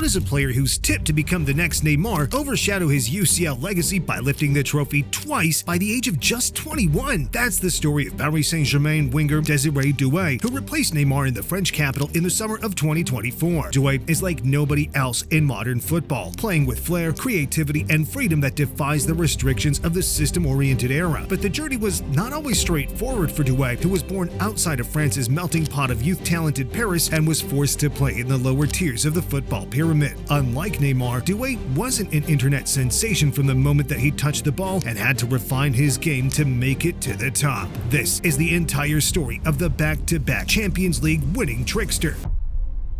how does a player who's tipped to become the next Neymar overshadow his UCL legacy by lifting the trophy twice by the age of just 21? That's the story of Paris Saint-Germain winger Désiré Doué, who replaced Neymar in the French capital in the summer of 2024. Doué is like nobody else in modern football, playing with flair, creativity, and freedom that defies the restrictions of the system-oriented era. But the journey was not always straightforward for Doué, who was born outside of France's melting pot of youth-talented Paris and was forced to play in the lower tiers of the football pyramid. Unlike Neymar, Doué wasn't an internet sensation from the moment that he touched the ball and had to refine his game to make it to the top. This is the entire story of the back-to-back Champions League winning trickster.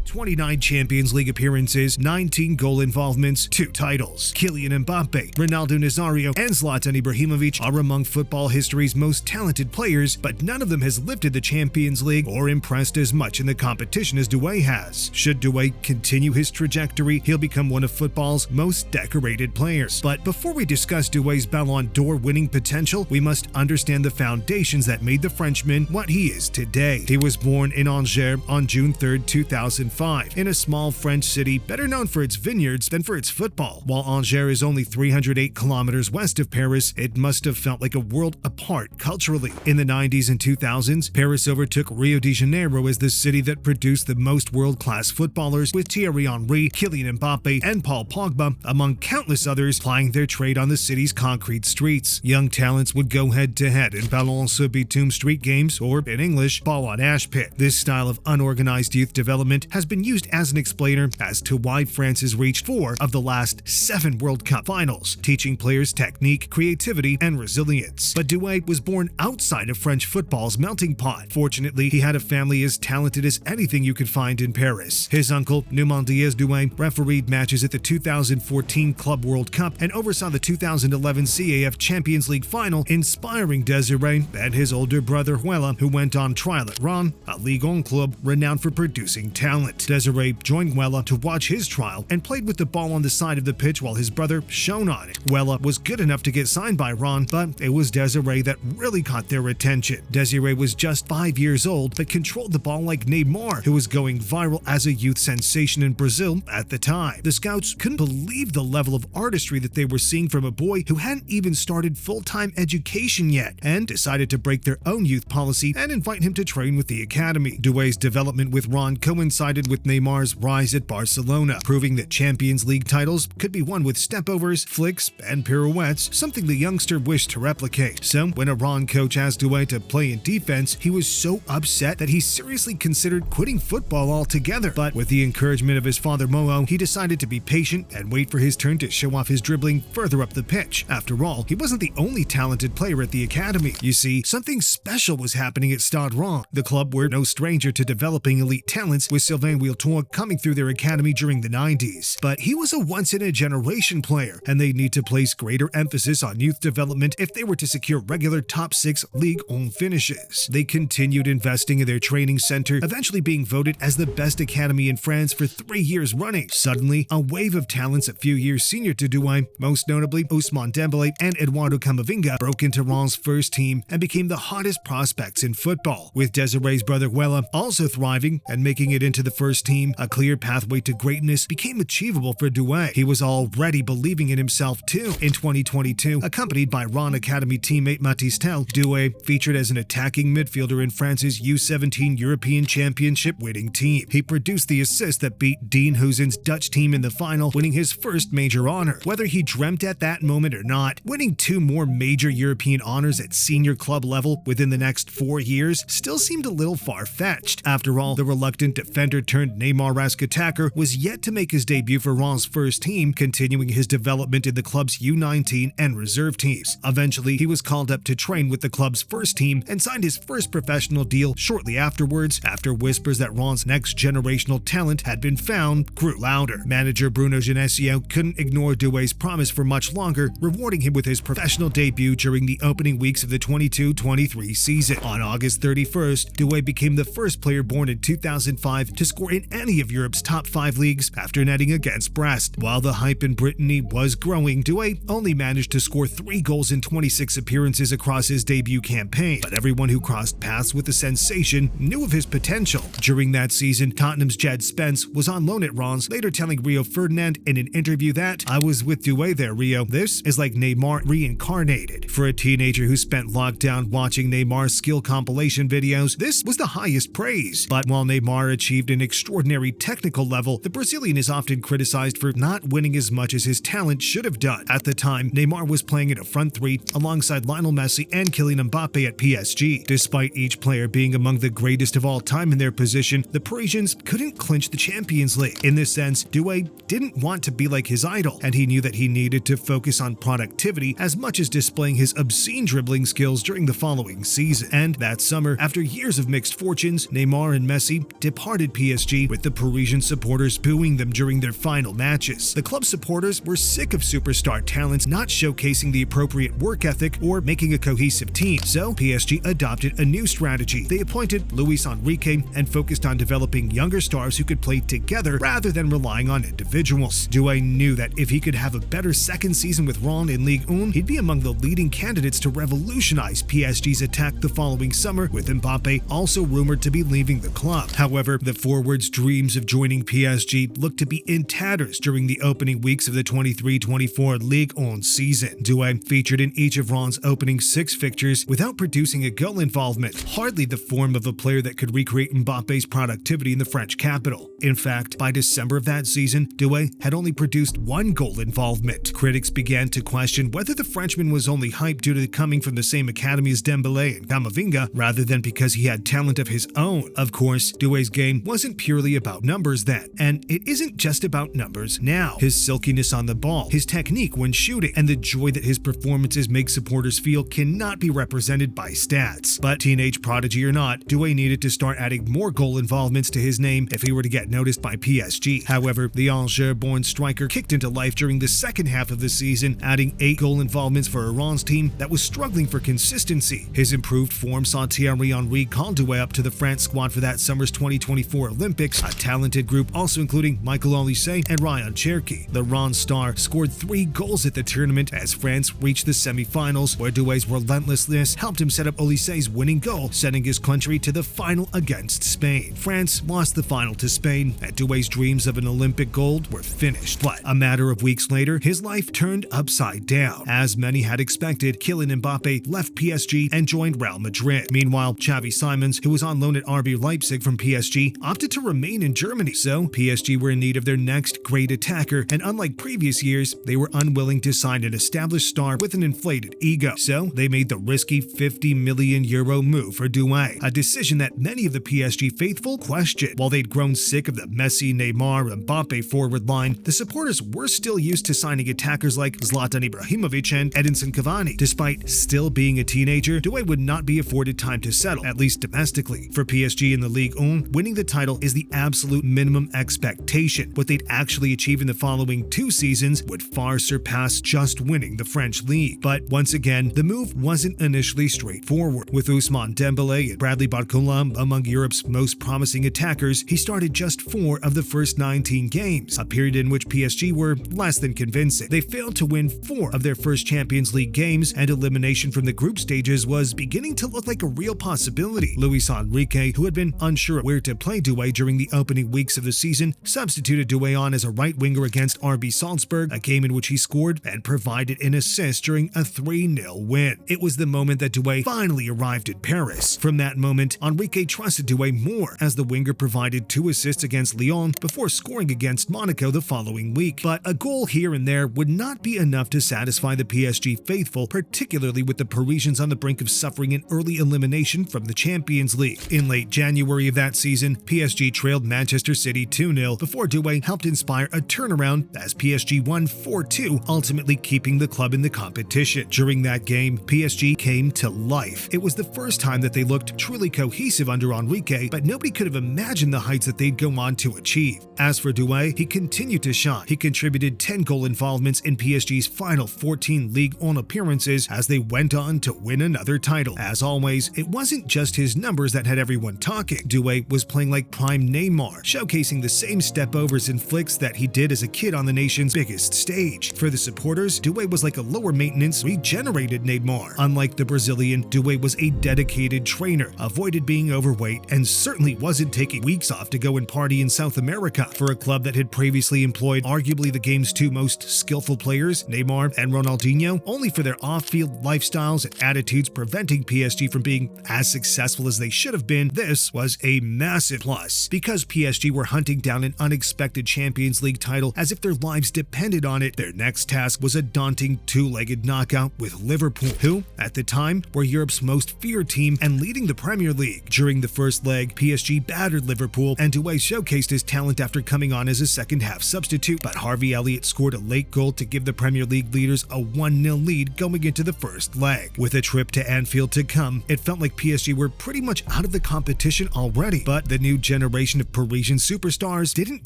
29 Champions League appearances, 19 goal involvements, 2 titles. Kylian Mbappe, Ronaldo Nazario, and Zlatan Ibrahimovic are among football history's most talented players, but none of them has lifted the Champions League or impressed as much in the competition as Doué has. Should Doué continue his trajectory, he'll become one of football's most decorated players. But before we discuss Doué's Ballon d'Or winning potential, we must understand the foundations that made the Frenchman what he is today. He was born in Angers on June 3, 2005. In a small French city better known for its vineyards than for its football. While Angers is only 308 kilometers west of Paris, it must have felt like a world apart culturally. In the 90s and 2000s, Paris overtook Rio de Janeiro as the city that produced the most world-class footballers, with Thierry Henry, Kylian Mbappe, and Paul Pogba, among countless others, plying their trade on the city's concrete streets. Young talents would go head-to-head in ballon sur bitume street games, or in English, ball on ash pit. This style of unorganized youth development has been used as an explainer as to why France has reached 4 of the last 7 World Cup finals, teaching players technique, creativity, and resilience. But Doué was born outside of French football's melting pot. Fortunately, he had a family as talented as anything you could find in Paris. His uncle, Numan Diaz Doué, refereed matches at the 2014 Club World Cup and oversaw the 2011 CAF Champions League final, inspiring Désiré and his older brother Huela, who went on trial at Rennes, a Ligue 1 club renowned for producing talent. Désiré joined Huela to watch his trial and played with the ball on the side of the pitch while his brother shone on it. Huela was good enough to get signed by Rennes, but it was Désiré that really caught their attention. Désiré was just 5 years old but controlled the ball like Neymar, who was going viral as a youth sensation in Brazil at the time. The scouts couldn't believe the level of artistry that they were seeing from a boy who hadn't even started full-time education yet, and decided to break their own youth policy and invite him to train with the academy. Doué's development with Rennes coincided with Neymar's rise at Barcelona, proving that Champions League titles could be won with stepovers, flicks, and pirouettes, something the youngster wished to replicate. So when a Rennes coach asked Doué to play in defense, he was so upset that he seriously considered quitting football altogether. But with the encouragement of his father Moho, he decided to be patient and wait for his turn to show off his dribbling further up the pitch. After all, he wasn't the only talented player at the academy. You see, something special was happening at Stade Rennes. The club were no stranger to developing elite talents, with Sylvain Wilton coming through their academy during the 90s. But he was a once-in-a-generation player, and they'd need to place greater emphasis on youth development if they were to secure regular top 6 Ligue 1 finishes. They continued investing in their training center, eventually being voted as the best academy in France for 3 years running. Suddenly, a wave of talents a few years senior to Doué, most notably Ousmane Dembélé and Eduardo Camavinga, broke into Rennes' first team and became the hottest prospects in football. With Désiré's brother Huela also thriving and making it into the first team, a clear pathway to greatness became achievable for Doué. He was already believing in himself too. In 2022, accompanied by Rennes Academy teammate Matistel, Doué featured as an attacking midfielder in France's U17 European Championship winning team. He produced the assist that beat Dean Huijsen's Dutch team in the final, winning his first major honor. Whether he dreamt at that moment or not, winning 2 more major European honors at senior club level within the next 4 years still seemed a little far-fetched. After all, the reluctant defender turned Neymar-esque attacker was yet to make his debut for Rennes' first team, continuing his development in the club's U19 and reserve teams. Eventually, he was called up to train with the club's first team and signed his first professional deal shortly afterwards, after whispers that Rennes' next generational talent had been found grew louder. Manager Bruno Genesio couldn't ignore Doué's promise for much longer, rewarding him with his professional debut during the opening weeks of the 22-23 season. On August 31st, Doué became the first player born in 2005 to score score in any of Europe's top 5 leagues after netting against Brest. While the hype in Brittany was growing, Doue only managed to score 3 goals in 26 appearances across his debut campaign, but everyone who crossed paths with the sensation knew of his potential. During that season, Tottenham's Jed Spence was on loan at Rennes, later telling Rio Ferdinand in an interview that, "I was with Doue there, Rio. This is like Neymar reincarnated." For a teenager who spent lockdown watching Neymar's skill compilation videos, this was the highest praise. But while Neymar achieved an extraordinary technical level, the Brazilian is often criticized for not winning as much as his talent should have done. At the time, Neymar was playing in a front three alongside Lionel Messi and Kylian Mbappe at PSG. Despite each player being among the greatest of all time in their position, the Parisians couldn't clinch the Champions League. In this sense, Doue didn't want to be like his idol, and he knew that he needed to focus on productivity as much as displaying his obscene dribbling skills during the following season. And that summer, after years of mixed fortunes, Neymar and Messi departed PSG, with the Parisian supporters booing them during their final matches. The club supporters were sick of superstar talents not showcasing the appropriate work ethic or making a cohesive team, so PSG adopted a new strategy. They appointed Luis Enrique and focused on developing younger stars who could play together rather than relying on individuals. Doue knew that if he could have a better second season with Rennes in Ligue 1, he'd be among the leading candidates to revolutionize PSG's attack the following summer, with Mbappe also rumored to be leaving the club. However, the forward's dreams of joining PSG looked to be in tatters during the opening weeks of the 23-24 Ligue 1 season. Doue featured in each of Rennes' opening 6 fixtures without producing a goal involvement, hardly the form of a player that could recreate Mbappe's productivity in the French capital. In fact, by December of that season, Doue had only produced 1 goal involvement. Critics began to question whether the Frenchman was only hyped due to coming from the same academy as Dembélé and Camavinga, rather than because he had talent of his own. Of course, Doue's game wasn't purely about numbers then, and it isn't just about numbers now. His silkiness on the ball, his technique when shooting, and the joy that his performances make supporters feel cannot be represented by stats. But teenage prodigy or not, Doue needed to start adding more goal involvements to his name if he were to get noticed by PSG. However, the Alger-born striker kicked into life during the second half of the season, adding 8 goal involvements for a Rennes team that was struggling for consistency. His improved form saw Thierry Henry call Doue up to the France squad for that summer's 2024 Olympics, a talented group also including Michael Olise and Ryan Cherki. The Rennes star scored 3 goals at the tournament as France reached the semi-finals, where Doue's relentlessness helped him set up Olise's winning goal, sending his country to the final against Spain. France lost the final to Spain, and Doue's dreams of an Olympic gold were finished. But a matter of weeks later, his life turned upside down. As many had expected, Kylian Mbappe left PSG and joined Real Madrid. Meanwhile, Xavi Simons, who was on loan at RB Leipzig from PSG, opted to remain in Germany. So PSG were in need of their next great attacker, and unlike previous years, they were unwilling to sign an established star with an inflated ego. So they made the risky €50 million move for Doue, a decision that many of the PSG faithful questioned. While they'd grown sick of the Messi, Neymar, and Mbappe forward line, the supporters were still used to signing attackers like Zlatan Ibrahimovic and Edinson Cavani. Despite still being a teenager, Doue would not be afforded time to settle, at least domestically. For PSG in the Ligue 1, winning the title is the absolute minimum expectation. What they'd actually achieve in the following 2 seasons would far surpass just winning the French league. But once again, the move wasn't initially straightforward. With Ousmane Dembélé and Bradley Barcola among Europe's most promising attackers, he started just 4 of the first 19 games, a period in which PSG were less than convincing. They failed to win 4 of their first Champions League games, and elimination from the group stages was beginning to look like a real possibility. Luis Enrique, who had been unsure where to play Doue during the opening weeks of the season, substituted Doue on as a right winger against RB Salzburg, a game in which he scored and provided an assist during a 3-0 win. It was the moment that Doue finally arrived at Paris. From that moment, Enrique trusted Doue more, as the winger provided 2 assists against Lyon before scoring against Monaco the following week. But a goal here and there would not be enough to satisfy the PSG faithful, particularly with the Parisians on the brink of suffering an early elimination from the Champions League. In late January of that season, PSG trailed Manchester City 2-0 before Doue helped inspire a turnaround as PSG won 4-2, ultimately keeping the club in the competition. During that game, PSG came to life. It was the first time that they looked truly cohesive under Enrique, but nobody could have imagined the heights that they'd go on to achieve. As for Doue, he continued to shine. He contributed 10 goal involvements in PSG's final 14 Ligue 1 appearances as they went on to win another title. As always, it wasn't just his numbers that had everyone talking. Doue was playing like prime Neymar, showcasing the same stepovers and flicks that he did as a kid on the nation's biggest stage. For the supporters, Doue was like a lower-maintenance, regenerated Neymar. Unlike the Brazilian, Doue was a dedicated trainer, avoided being overweight, and certainly wasn't taking weeks off to go and party in South America for a club that had previously employed arguably the game's two most skillful players, Neymar and Ronaldinho, only for their off-field lifestyles and attitudes preventing PSG from being as successful as they should have been. This was a massive plus, because PSG were hunting down an unexpected Champions League title as if their lives depended on it. Their next task was a daunting two-legged knockout with Liverpool, who, at the time, were Europe's most feared team and leading the Premier League. During the first leg, PSG battered Liverpool, and Doue showcased his talent after coming on as a second-half substitute, but Harvey Elliott scored a late goal to give the Premier League leaders a 1-0 lead going into the first leg. With a trip to Anfield to come, it felt like PSG were pretty much out of the competition already, but the new generation of Parisian superstars didn't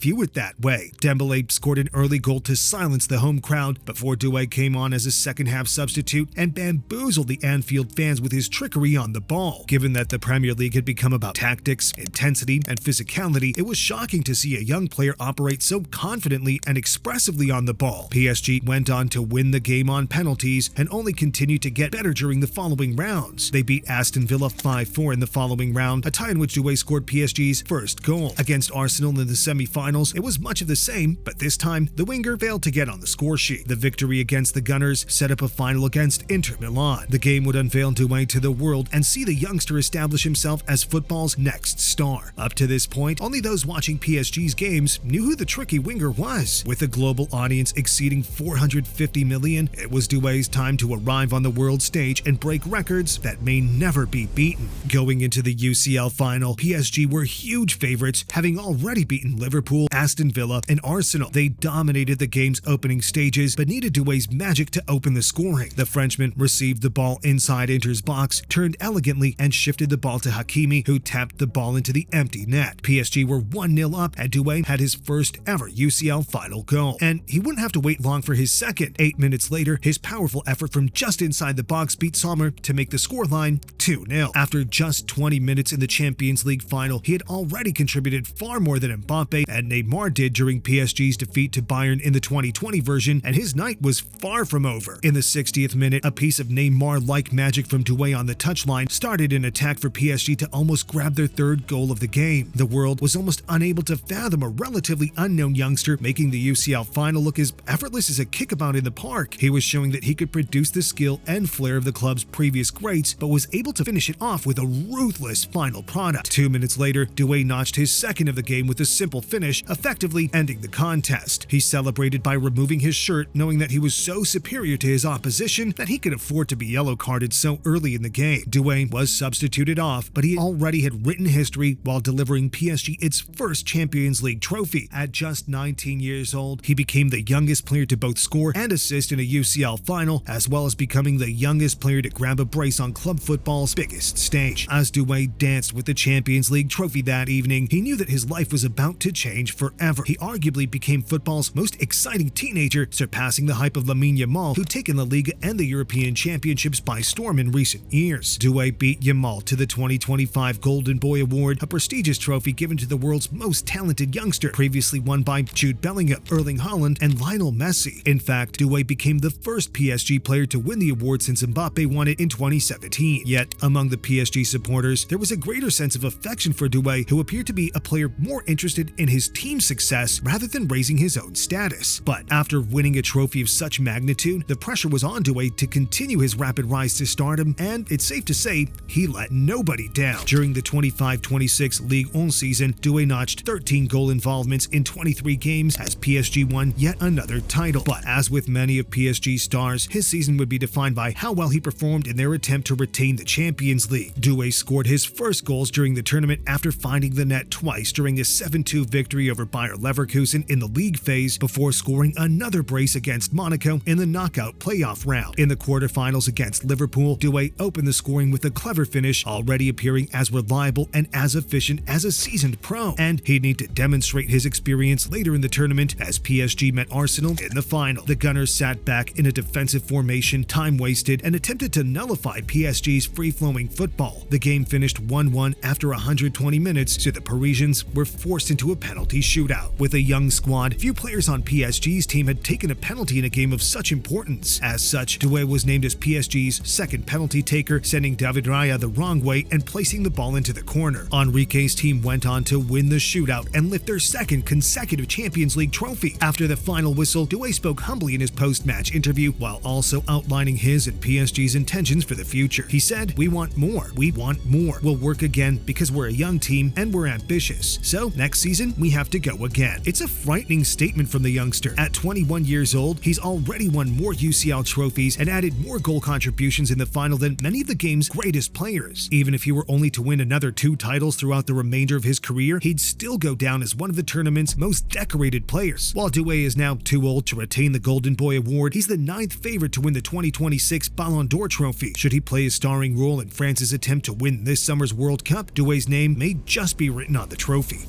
view it that way. Dembélé scored an early goal to silence the home crowd before Doue came on as a second-half substitute and bamboozled the Anfield fans with his trickery on the ball. Given that the Premier League had become about tactics, intensity, and physicality, it was shocking to see a young player operate so confidently and expressively on the ball. PSG went on to win the game on penalties and only continued to get better during the following rounds. They beat Aston Villa 5-4 in the following round, a tie in which Doue scored PSG's first goal. Against Arsenal in the semi-finals, it was much of the same, but this time, the winger failed to get on the score sheet. The victory against the Gunners set up a final against Inter Milan. The game would unveil Doue to the world and see the youngster establish himself as football's next star. Up to this point, only those watching PSG's games knew who the tricky winger was. With a global audience exceeding 450 million, it was Doue's time to arrive on the world stage and break records that may never be beaten. Going into the UCL final, PSG were huge favorites, having already beaten Liverpool, Aston Villa, and Arsenal. They dominated the game's opening stages, but needed Doue's magic to open the scoring. The Frenchman received the ball inside Inter's box, turned elegantly, and shifted the ball to Hakimi, who tapped the ball into the empty net. PSG were 1-0 up, and Doue had his first ever UCL final goal. And he wouldn't have to wait long for his second. 8 minutes later, his powerful effort from just inside the box beat Sommer to make the scoreline 2-0. After just 20 minutes in the Champions League final, he had already contributed far more than Mbappe and Neymar did during PSG's defeat to Bayern in the 2020 version, and his night was far from over. In the 60th minute, a piece of Neymar-like magic from Doue on the touchline started an attack for PSG to almost grab their third goal of the game. The world was almost unable to fathom a relatively unknown youngster making the UCL final look as effortless as a kickabout in the park. He was showing that he could produce the skill and flair of the club's previous greats, but was able to finish it off with a ruthless final product. 2 minutes later, Doue notched his second of the game with a simple finish, effectively ending the contest. He celebrated by removing his shirt, knowing that he was so superior to his opposition that he could afford to be yellow-carded so early in the game. Doue was substituted off, but he already had written history while delivering PSG its first Champions League trophy. At just 19 years old, he became the youngest player to both score and assist in a UCL final, as well as becoming the youngest player to grab a brace on club football's biggest stage. As Doue danced with the Champions League trophy that evening, he knew that his life was about to change forever. He arguably became football's most exciting teenager, surpassing the hype of Lamine Yamal, who'd taken the Liga and the European Championships by storm in recent years. Doue beat Yamal to the 2025 Golden Boy Award, a prestigious trophy given to the world's most talented youngster, previously won by Jude Bellingham, Erling Haaland, and Lionel Messi. In fact, Doue became the first PSG player to win the award since Mbappe won it in 2017. Yet, among the PSG supporters, there was a greater sense of affection for Doue, who appeared to be a player more interested in his team's success rather than raising his own status. But after winning a trophy of such magnitude, the pressure was on Doue to continue his rapid rise to stardom, and it's safe to say he let nobody down. During the 25-26 Ligue 1 season, Doue notched 13 goal involvements in 23 games as PSG won yet another title. But as with many of PSG's stars, his season would be defined by how well he performed in their attempt to retain the Champions League. Doue scored his first goals during the tournament after finding the net twice during a 7-2 victory over Bayer Leverkusen in the league phase, before scoring another brace against Monaco in the knockout playoff round. In the quarterfinals against Liverpool, Doue opened the scoring with a clever finish, already appearing as reliable and as efficient as a seasoned pro. And he'd need to demonstrate his experience later in the tournament as PSG met Arsenal in the final. The Gunners sat back in a defensive formation, time wasted, and attempted to nullify PSG's free-flowing football. The game finished 1-1 after 120 minutes, so the Parisians were forced into a penalty shootout. With a young squad, few players on PSG's team had taken a penalty in a game of such importance. As such, Doue was named as PSG's second penalty taker, sending David Raya the wrong way and placing the ball into the corner. Enrique's team went on to win the shootout and lift their second consecutive Champions League trophy. After the final whistle, Doue spoke humbly in his post-match interview while also outlining his and PSG's intentions for the future. He said, "We want more. We want more. We'll work again because we're a young team and we're ambitious. So next season, we have to go again." It's a frightening statement from the youngster. At 21 years old, he's already won more UCL trophies and added more goal contributions in the final than many of the game's greatest players. Even if he were only to win another 2 titles throughout the remainder of his career, he'd still go down as one of the tournament's most decorated players. While Doue is now too old to retain the Golden Boy award, he's the 9th favorite to win the 2026 Ballon d'Or trophy. Should he play a starring role in France's attempt to win this summer's World Cup, Doue's name may just be written on the trophy.